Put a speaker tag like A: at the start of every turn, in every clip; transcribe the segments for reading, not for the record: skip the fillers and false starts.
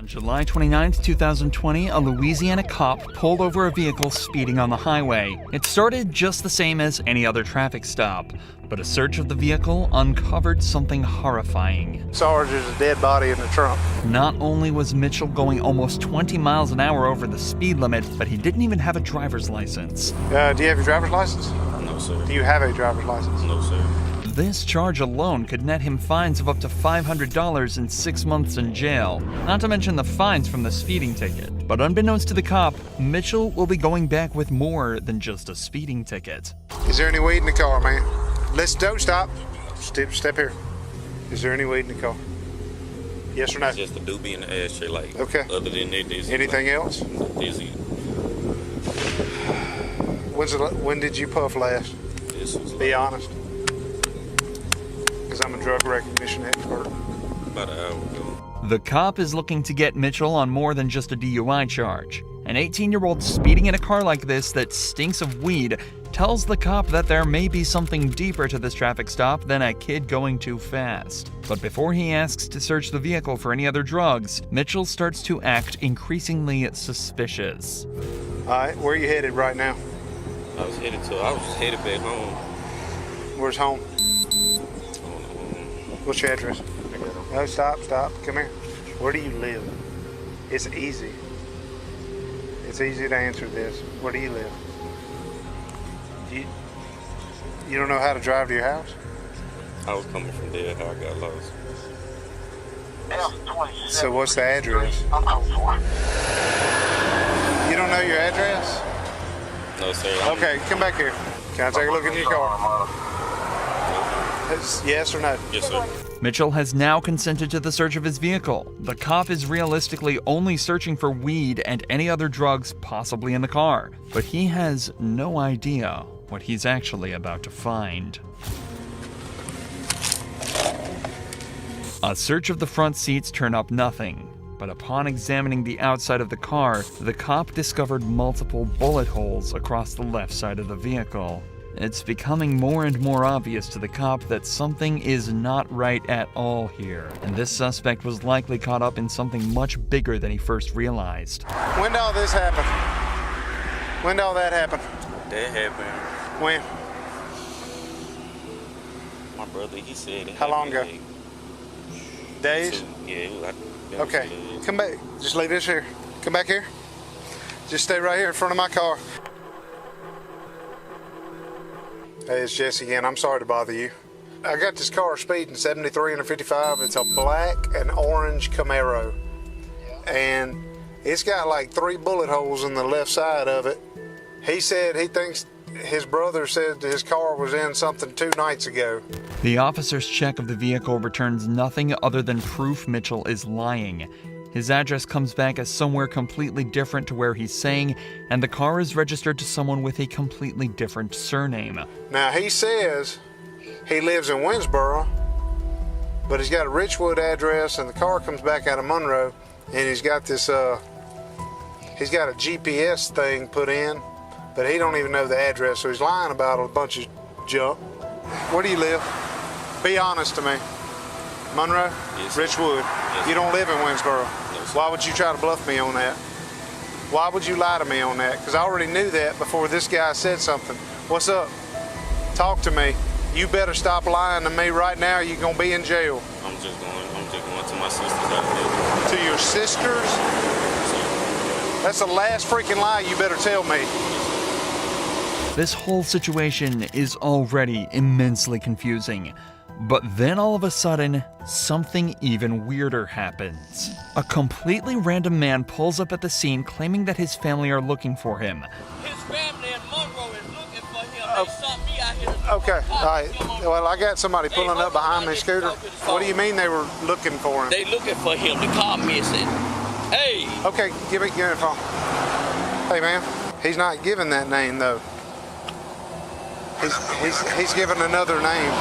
A: On July 29, 2020, a Louisiana cop pulled over a vehicle speeding on the highway. It started just the same as any other traffic stop, but a search of the vehicle uncovered something horrifying.
B: Sarge, there's a dead body in the trunk.
A: Not only was Mitchell going almost 20 miles an hour over the speed limit, but he didn't even have a driver's license.
B: Do you have your driver's license?
C: No, sir.
B: Do you have a driver's license?
C: No, sir.
A: This charge alone could net him fines of up to $500 and 6 months in jail, not to mention the fines from the speeding ticket. But unbeknownst to the cop, Mitchell will be going back with more than just a speeding ticket.
B: Is there any weed in the car, man? Don't stop. Step here. Is there any weed in the car? Yes or no?
C: Just a doobie in the ashtray, like.
B: Okay.
C: Other than that, this
B: Anything else?
C: This is.
B: When did you puff last?
C: This was
B: Be honest. Because I'm a drug recognition expert.
C: about an hour ago.
A: The cop is looking to get Mitchell on more than just a DUI charge. An 18-year-old speeding in a car like this that stinks of weed tells the cop that there may be something deeper to this traffic stop than a kid going too fast. But before he asks to search the vehicle for any other drugs, Mitchell starts to act increasingly suspicious.
B: All right, where are you headed right now?
C: I was headed back home.
B: Where's home? What's your address? No, stop. Come here. Where do you live? It's easy. It's easy to answer this. Where do you live? You don't know how to drive to your house?
C: I was coming from there, how I got lost.
B: So what's the address? You don't know your address?
C: No, sir.
B: Okay, come back here. Can I take a look in your car? Yes or no?
C: Yes, sir.
A: Mitchell has now consented to the search of his vehicle. The cop is realistically only searching for weed and any other drugs possibly in the car, but he has no idea what he's actually about to find. A search of the front seats turned up nothing, but upon examining the outside of the car, the cop discovered multiple bullet holes across the left side of the vehicle. It's becoming more and more obvious to the cop that something is not right at all here, and this suspect was likely caught up in something much bigger than he first realized.
B: When did all this happen? When did all that happen?
C: That happened.
B: When?
C: My brother, he said it.
B: How long ago?
C: happened,
B: Days?
C: Yeah, it was like.
B: Okay, come back. Just leave this here. Come back here. Just stay right here in front of my car. Hey, it's Jesse again. I'm sorry to bother you. I got this car speeding 73 and a 55. It's a black and orange Camaro. And it's got like 3 bullet holes in the left side of it. He said he thinks his brother said his car was in something 2 nights ago.
A: The officer's check of the vehicle returns nothing other than proof Mitchell is lying. His address comes back as somewhere completely different to where he's saying, and the car is registered to someone with a completely different surname.
B: Now, he says he lives in Winsboro, but he's got a Richwood address, and the car comes back out of Monroe, and he's got this, he's got a GPS thing put in, but he don't even know the address, so he's lying about a bunch of junk. Where do you live? Be honest to me. Monroe?
C: Yes.
B: Richwood?
C: Yes.
B: You don't live in Winsboro?
C: No, sir.
B: Why would you try to bluff me on that? Why would you lie to me on that? Because I already knew that before this guy said something. What's up? Talk to me. You better stop lying to me right now or you're going to be in jail.
C: I'm just going to my sister's house.
B: To your sisters? That's the last freaking lie you better tell me.
A: This whole situation is already immensely confusing. But then all of a sudden, something even weirder happens. A completely random man pulls up at the scene claiming that his family are looking for him.
D: His family in Monroe is looking for him. They sought me out here to
B: Okay, all right. Well, I got somebody pulling up behind me, Scooter. What do you mean they were looking for him?
D: They looking for him. The car missing. Hey,
B: Okay, give me the phone. Hey, man, he's not giving that name, though. He's giving another name.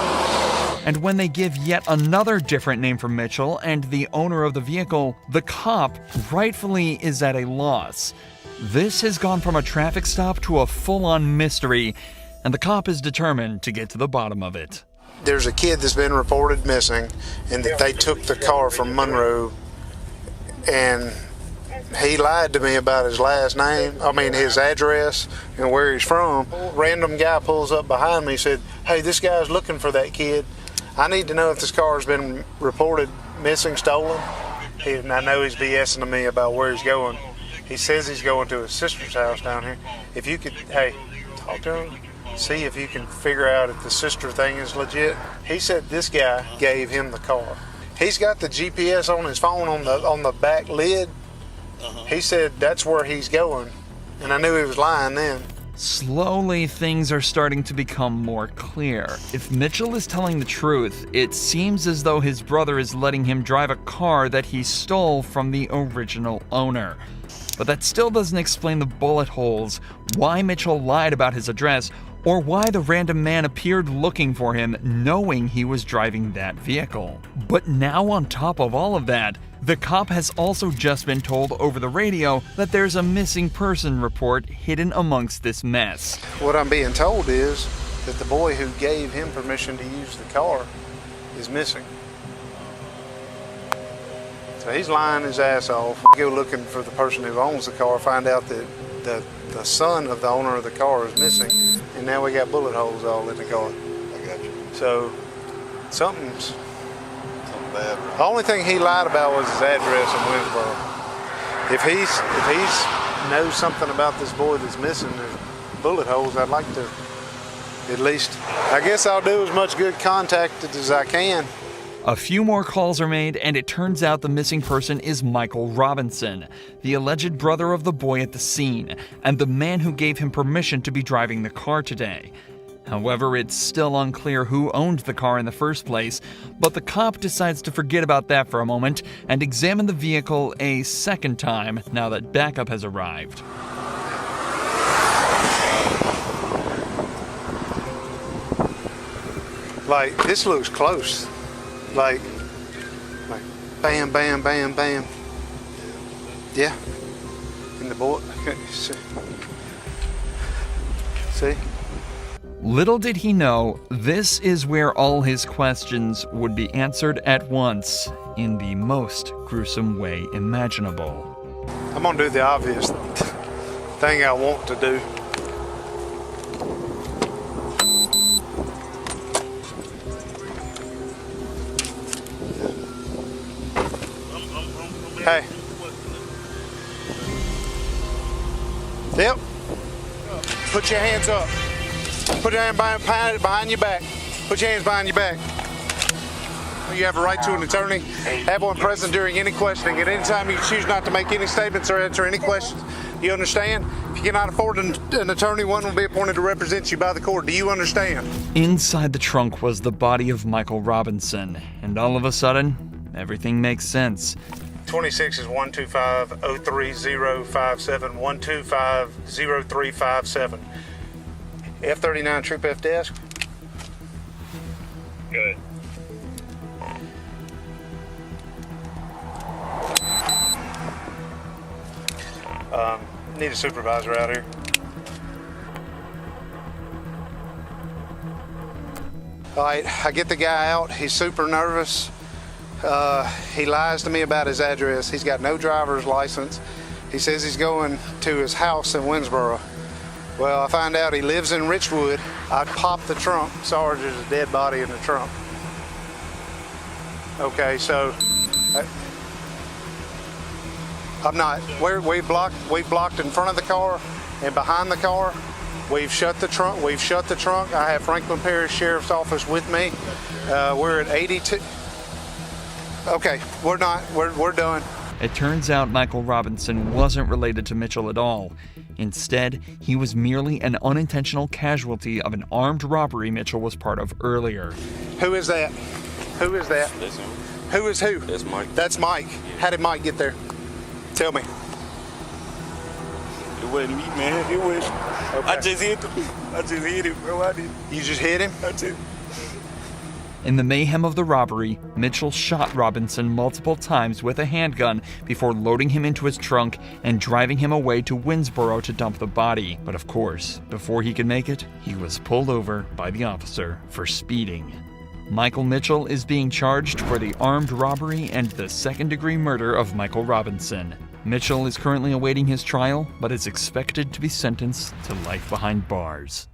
A: And when they give yet another different name for Mitchell and the owner of the vehicle, the cop rightfully is at a loss. This has gone from a traffic stop to a full-on mystery, and the cop is determined to get to the bottom of it.
B: There's a kid that's been reported missing, and that they took the car from Monroe and he lied to me about his last name, his address and where he's from. Random guy pulls up behind me, said, "Hey, this guy's looking for that kid. I need to know if this car's been reported missing, stolen." And I know he's BSing to me about where he's going. He says he's going to his sister's house down here. If you could, hey, talk to him, see if you can figure out if the sister thing is legit. He said this guy gave him the car. He's got the GPS on his phone on the back lid. He said that's where he's going, and I knew he was lying then.
A: Slowly, things are starting to become more clear. If Mitchell is telling the truth, it seems as though his brother is letting him drive a car that he stole from the original owner. But that still doesn't explain the bullet holes, why Mitchell lied about his address, or why the random man appeared looking for him knowing he was driving that vehicle. But now on top of all of that, the cop has also just been told over the radio that there's a missing person report hidden amongst this mess.
B: What I'm being told is that the boy who gave him permission to use the car is missing. So he's lying his ass off. Go looking for the person who owns the car, find out that the son of the owner of the car is missing, and now we got bullet holes all in the car.
E: I got you.
B: So something's...
E: Something bad.
B: The only thing he lied about was his address in Winsboro. If he's knows something about this boy that's missing, there's bullet holes, I'd like to at least, I guess I'll do as much good contact as I can.
A: A few more calls are made, and it turns out the missing person is Michael Robinson, the alleged brother of the boy at the scene, and the man who gave him permission to be driving the car today. However, it's still unclear who owned the car in the first place, but the cop decides to forget about that for a moment and examine the vehicle a second time now that backup has arrived.
B: Like, this looks close. Like bam, bam, bam, bam. Yeah. And the boy, see?
A: Little did he know, this is where all his questions would be answered at once in the most gruesome way imaginable.
B: I'm gonna do the obvious thing I want to do. Hey. Yep. Put your hands up. Put your hand behind your back. Put your hands behind your back. You have a right to an attorney. Have one present during any questioning. At any time you choose not to make any statements or answer any questions. You understand? If you cannot afford an attorney, one will be appointed to represent you by the court. Do you understand?
A: Inside the trunk was the body of Michael Robinson, and all of a sudden, everything makes sense.
B: 26 is 125-03057, 125-0357. F39 Troop F desk.
C: Good.
B: Need a supervisor out here. All right, I get the guy out. He's super nervous. He lies to me about his address. He's got no driver's license. He says he's going to his house in Winsboro. Well, I find out he lives in Richwood. I pop the trunk. Sarge, there's a dead body in the trunk. Okay, so I'm not. We've blocked in front of the car and behind the car. We've shut the trunk. I have Franklin Parish Sheriff's Office with me. We're at 82. Okay, we're done.
A: It turns out Michael Robinson wasn't related to Mitchell at all. Instead, he was merely an unintentional casualty of an armed robbery Mitchell was part of earlier.
B: Who is that? Who is that?
C: That's him.
B: Who is who?
C: That's Mike.
B: That's Mike. How did Mike get there? Tell me.
C: It wasn't me, man. It was.
B: Okay.
C: I just hit it, bro. I did.
B: You just hit him?
C: I did.
A: In the mayhem of the robbery, Mitchell shot Robinson multiple times with a handgun before loading him into his trunk and driving him away to Winsboro to dump the body. But of course, before he could make it, he was pulled over by the officer for speeding. Michael Mitchell is being charged for the armed robbery and the second-degree murder of Michael Robinson. Mitchell is currently awaiting his trial, but is expected to be sentenced to life behind bars.